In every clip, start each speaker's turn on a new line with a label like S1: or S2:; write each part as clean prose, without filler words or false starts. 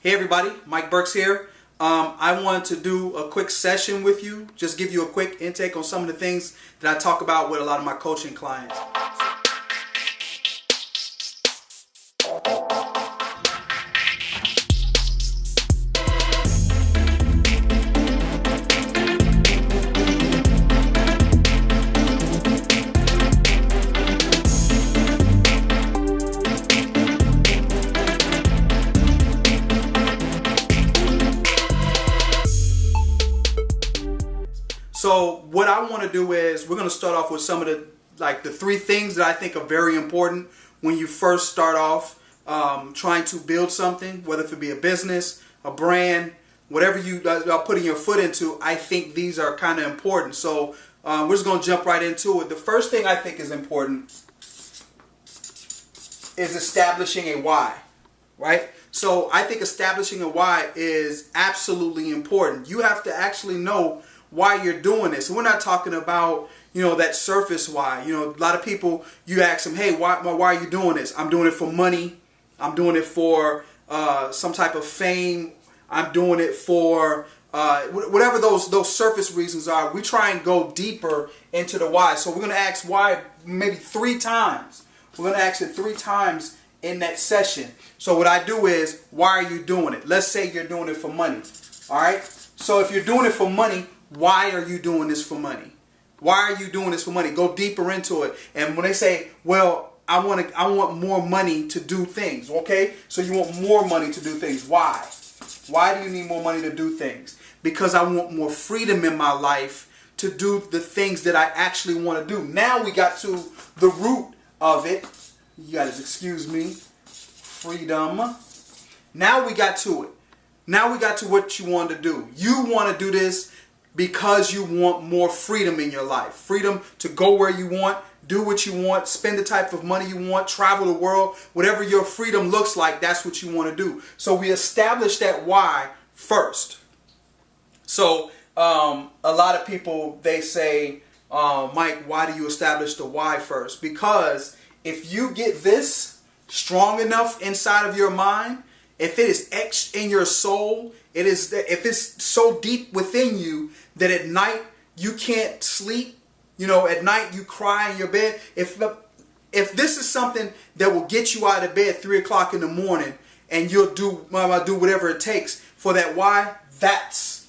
S1: Hey everybody, Mike Burks here. I wanted to do a quick session with you, just give you a quick intake on some of the things that I talk about with a lot of my coaching clients. So what I want to do is we're going to start off with some of the three things that I think are very important when you first start off trying to build something, whether it be a business, a brand, whatever you are putting your foot into. I think these are kind of important. So we're just going to jump right into it. The first thing I think is important is establishing a why, right? So I think establishing a why is absolutely important. You have to actually know why you're doing this. And we're not talking about, that surface why. A lot of people, you ask them, hey, why are you doing this? I'm doing it for money. I'm doing it for some type of fame. I'm doing it for whatever those surface reasons are. We try and go deeper into the why. So we're going to ask why maybe 3 times. We're going to ask it 3 times in that session. So what I do is, why are you doing it? Let's say you're doing it for money. All right. So if you're doing it for money, why are you doing this for money? Why are you doing this for money? Go deeper into it. And when they say, well, I want more money to do things. Okay, so you want more money to do things. Why? Why do you need more money to do things? Because I want more freedom in my life to do the things that I actually want to do. Now we got to the root of it. You guys excuse me. Freedom. Now we got to it. Now we got to what you want to do. You want to do this because you want more freedom in your life. Freedom to go where you want, do what you want, spend the type of money you want, travel the world. Whatever your freedom looks like, that's what you want to do. So we establish that why first. So a lot of people, they say, Mike, why do you establish the why first? Because if you get this strong enough inside of your mind, if it is etched in your soul, if it's so deep within you that at night you can't sleep, at night you cry in your bed. If this is something that will get you out of bed 3 o'clock in the morning and you'll do whatever it takes for that why, that's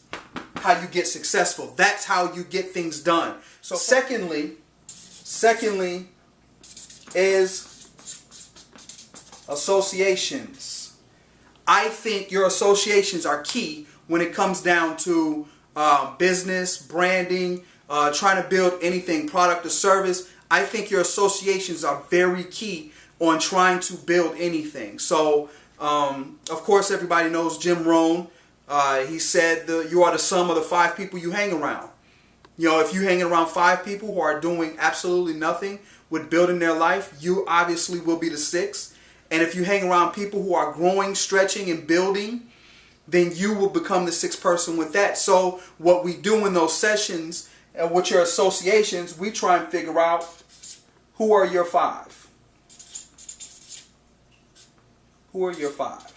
S1: how you get successful. That's how you get things done. So secondly is associations. I think your associations are key when it comes down to business, branding, trying to build anything, product or service. I think your associations are very key on trying to build anything. So, of course, everybody knows Jim Rohn. He said you are the sum of the 5 people you hang around. If you're hanging around 5 people who are doing absolutely nothing with building their life, you obviously will be the 6th. And if you hang around people who are growing, stretching, and building, then you will become the 6th person with that. So what we do in those sessions and with your associations, we try and figure out who are your 5. Who are your 5?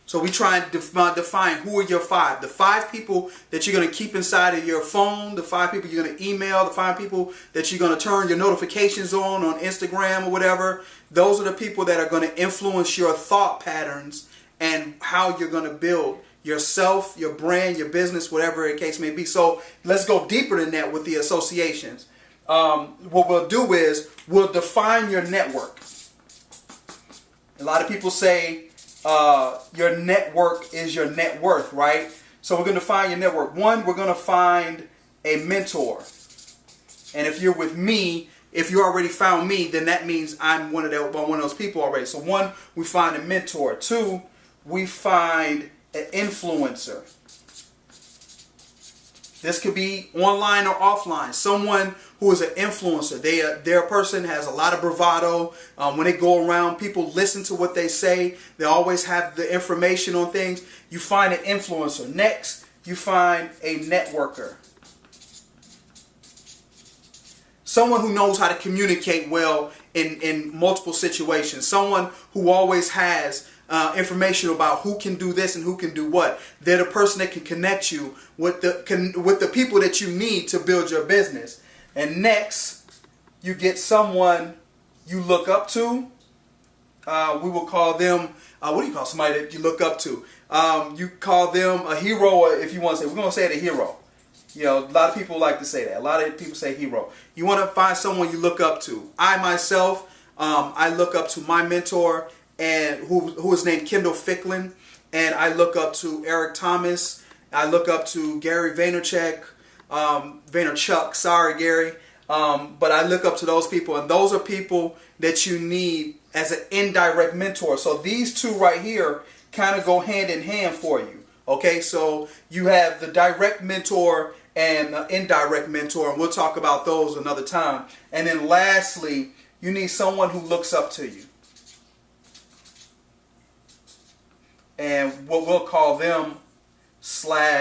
S1: So we try and define who are your 5. The 5 people that you're going to keep inside of your phone, the 5 people you're going to email, the 5 people that you're going to turn your notifications on Instagram or whatever. Those are the people that are going to influence your thought patterns and how you're going to build yourself, your brand, your business, whatever the case may be. So let's go deeper than that with the associations. What we'll do is we'll define your network. A lot of people say, your network is your net worth, right? So we're going to find your network. 1, we're going to find a mentor. And if you're with me, if you already found me, then that means I'm one of those people already. So 1, we find a mentor. 2, we find an influencer. This could be online or offline. Someone who is an influencer. Their person has a lot of bravado. When they go around, people listen to what they say. They always have the information on things. You find an influencer. Next, you find a networker. Someone who knows how to communicate well in multiple situations. Someone who always has information about who can do this and who can do what. They're the person that can connect you with the people that you need to build your business. And next, you get someone you look up to. We will call them, what do you call somebody that you look up to? You call them a hero, or if you want to say, we're going to say it a hero. You know, a lot of people like to say that. A lot of people say hero. You want to find someone you look up to. I myself, I look up to my mentor, and who is named Kendall Ficklin, and I look up to Eric Thomas. I look up to Gary Vaynerchuk. Sorry, Gary. But I look up to those people, and those are people that you need as an indirect mentor. So these two right here kind of go hand in hand for you. Okay, so you have the direct mentor and the indirect mentor, and we'll talk about those another time. And then lastly, you need someone who looks up to you. And what we'll call them supporter.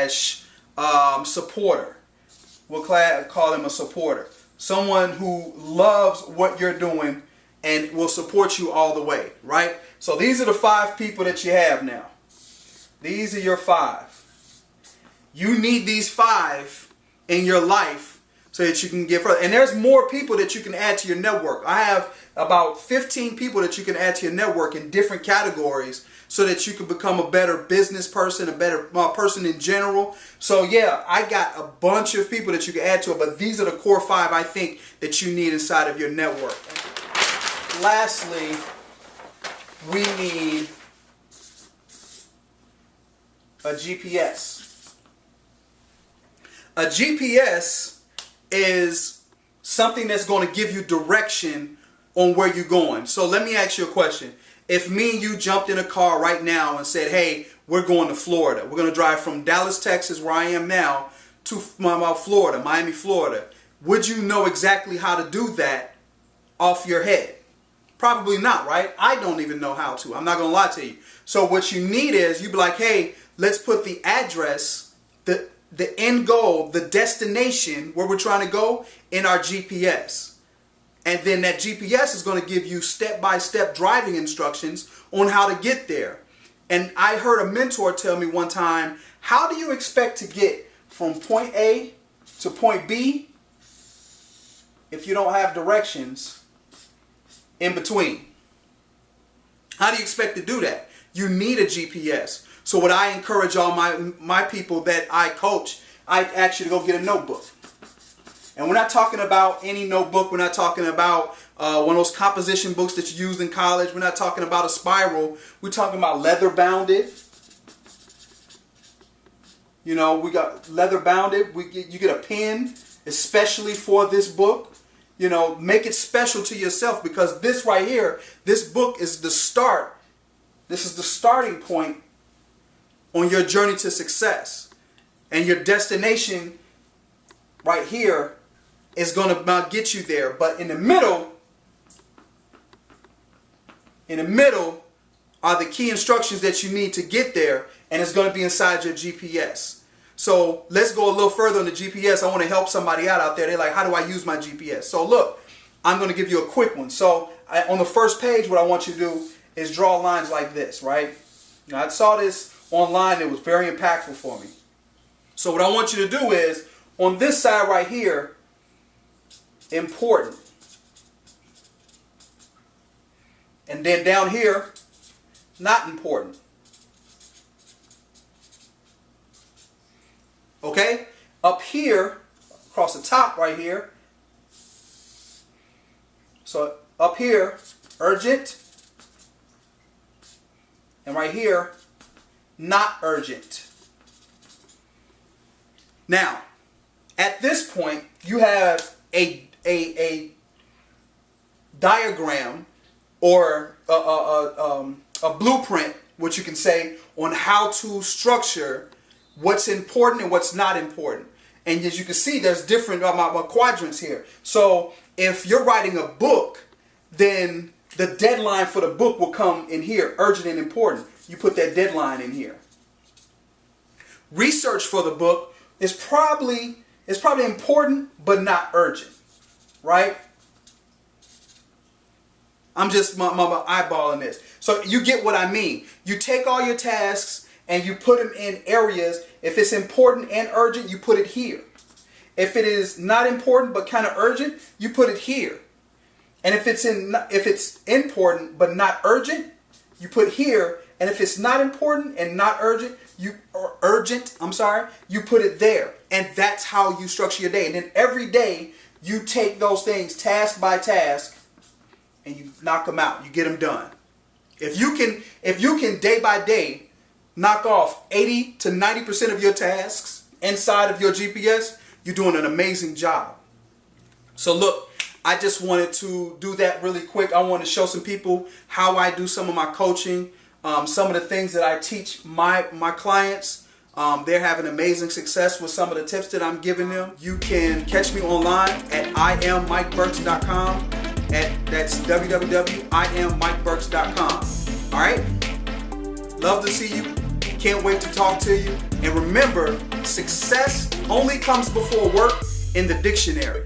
S1: We'll call them a supporter. Someone who loves what you're doing and will support you all the way, right? So these are the 5 people that you have now. These are your 5. You need these 5 in your life so that you can get further. And there's more people that you can add to your network. I have about 15 people that you can add to your network in different categories so that you can become a better business person, a better person in general. So yeah, I got a bunch of people that you can add to it, but these are the core 5 I think that you need inside of your network. Lastly, we need a GPS. A GPS is something that's going to give you direction on where you're going. So let me ask you a question. If me and you jumped in a car right now and said, hey, we're going to Florida. We're going to drive from Dallas, Texas, where I am now, to Florida, Miami, Florida. Would you know exactly how to do that off your head? Probably not, right? I don't even know how to. I'm not going to lie to you. So what you need is, you'd be like, hey, let's put the address, the end goal, the destination where we're trying to go in our GPS. And then that GPS is going to give you step-by-step driving instructions on how to get there. And I heard a mentor tell me one time, how do you expect to get from point A to point B if you don't have directions in between? How do you expect to do that? You need a GPS. So what I encourage all my people that I coach, I ask you to go get a notebook. And we're not talking about any notebook. We're not talking about one of those composition books that you used in college. We're not talking about a spiral. We're talking about leather bounded. You know, we got leather bounded. You get a pen especially for this book. You know, make it special to yourself, because this right here, this book is the start. This is the starting point on your journey to success. And your destination right here is going to get you there. But in the middle are the key instructions that you need to get there, and it's going to be inside your GPS. So let's go a little further on the GPS. I want to help somebody out there. They're like, how do I use my GPS? So look, I'm going to give you a quick one. So on the first page, what I want you to do is draw lines like this, right? Now, I saw this online. It was very impactful for me. So what I want you to do is, on this side right here, important. And then down here, not important. Okay? Up here, across the top right here. So up here, urgent. And right here, not urgent. Now, at this point, you have a diagram or a blueprint, what you can say, on how to structure what's important and what's not important. And as you can see, there's different quadrants here. So if you're writing a book, then the deadline for the book will come in here, urgent and important. You put that deadline in here. Research for the book is probably important, but not urgent, right? I'm just my eyeballing this. So you get what I mean. You take all your tasks and you put them in areas. If it's important and urgent, you put it here. If it is not important but kind of urgent, you put it here. And if it's important but not urgent, you put here. And if it's not important and not urgent, you put it there. And that's how you structure your day. And then every day you take those things task by task and you knock them out. You get them done. If you can day by day knock off 80 to 90% of your tasks inside of your GPS, you're doing an amazing job. So look, I just wanted to do that really quick. I want to show some people how I do some of my coaching, some of the things that I teach my clients. They're having amazing success with some of the tips that I'm giving them. You can catch me online at IamMikeBurks.com. That's www.IamMikeBurks.com. All right? Love to see you. Can't wait to talk to you. And remember, success only comes before work in the dictionary.